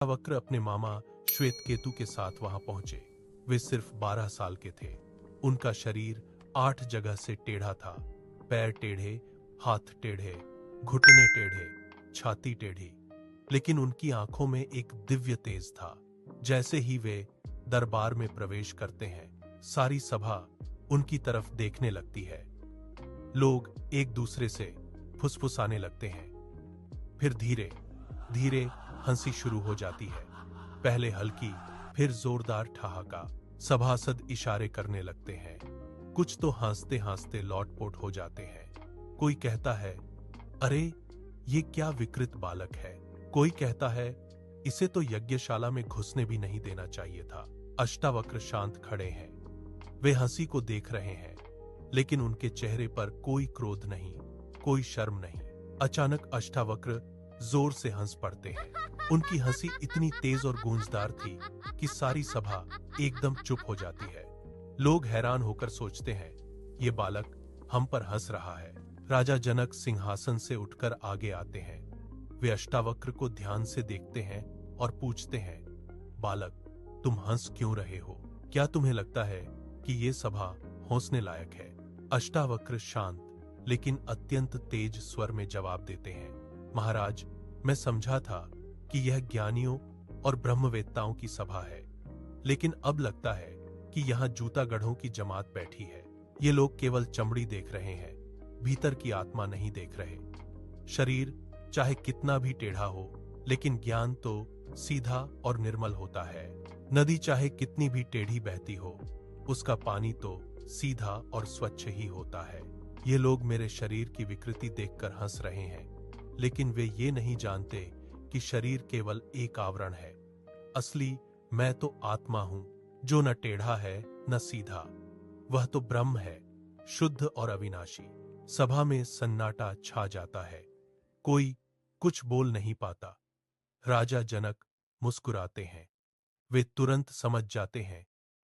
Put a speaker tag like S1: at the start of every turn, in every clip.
S1: वक्र अपने मामा श्वेतकेतु के साथ वहां पहुंचे। वे सिर्फ 12 साल के थे। उनका शरीर 8 जगह से टेढ़ा था। पैर टेढ़े, हाथ टेढ़े, घुटने टेढ़े, छाती टेढ़ी। लेकिन उनकी आंखों में एक दिव्य तेज था। जैसे ही वे दरबार में प्रवेश करते हैं, सारी सभा उनकी तरफ देखने लगती है। लोग एक दूसरे से फुसफुसाने लगते हैं। फिर धीरे धीरे हंसी शुरू हो जाती है। पहले हल्की, फिर जोरदार ठहाका। सभासद इशारे करने लगते हैं। कुछ तो हंसते हंसते लौटपोट हो जाते हैं। कोई कहता है, अरे ये क्या विकृत बालक है। कोई कहता है, इसे तो यज्ञशाला में घुसने भी नहीं देना चाहिए था। अष्टावक्र शांत खड़े हैं। वे हंसी को देख रहे हैं, लेकिन उनके चेहरे पर कोई क्रोध नहीं, कोई शर्म नहीं। अचानक अष्टावक्र जोर से हंस पड़ते हैं। उनकी हंसी इतनी तेज और गूंजदार थी कि सारी सभा एकदम चुप हो जाती है। लोग हैरान होकर सोचते हैं, ये बालक हम पर हंस रहा है। राजा जनक सिंहासन से उठकर आगे आते हैं। वे अष्टावक्र को ध्यान से देखते हैं और पूछते हैं, बालक, तुम हंस क्यों रहे हो? क्या तुम्हें लगता है कि ये सभा हंसने लायक है? अष्टावक्र शांत लेकिन अत्यंत तेज स्वर में जवाब देते हैं, महाराज, मैं समझा था कि यह ज्ञानियों और ब्रह्मवेत्ताओं की सभा है, लेकिन अब लगता है कि यहाँ जूतागढ़ों की जमात बैठी है। ये लोग केवल चमड़ी देख रहे हैं, भीतर की आत्मा नहीं देख रहे। शरीर चाहे कितना भी टेढ़ा हो, लेकिन ज्ञान तो सीधा और निर्मल होता है। नदी चाहे कितनी भी टेढ़ी बहती हो, उसका पानी तो सीधा और स्वच्छ ही होता है। ये लोग मेरे शरीर की विकृति देखकर हंस रहे हैं, लेकिन वे ये नहीं जानते कि शरीर केवल एक आवरण है। असली मैं तो आत्मा हूं, जो न टेढ़ा है न सीधा। वह तो ब्रह्म है, शुद्ध और अविनाशी। सभा में सन्नाटा छा जाता है। कोई कुछ बोल नहीं पाता। राजा जनक मुस्कुराते हैं। वे तुरंत समझ जाते हैं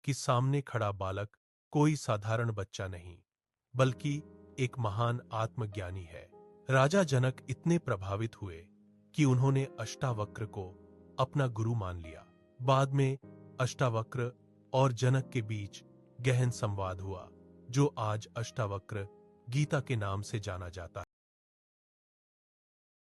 S1: कि सामने खड़ा बालक कोई साधारण बच्चा नहीं, बल्कि एक महान आत्मज्ञानी है। राजा जनक इतने प्रभावित हुए कि उन्होंने अष्टावक्र को अपना गुरु मान लिया। बाद में अष्टावक्र और जनक के बीच गहन संवाद हुआ, जो आज अष्टावक्र गीता के नाम से जाना जाता है।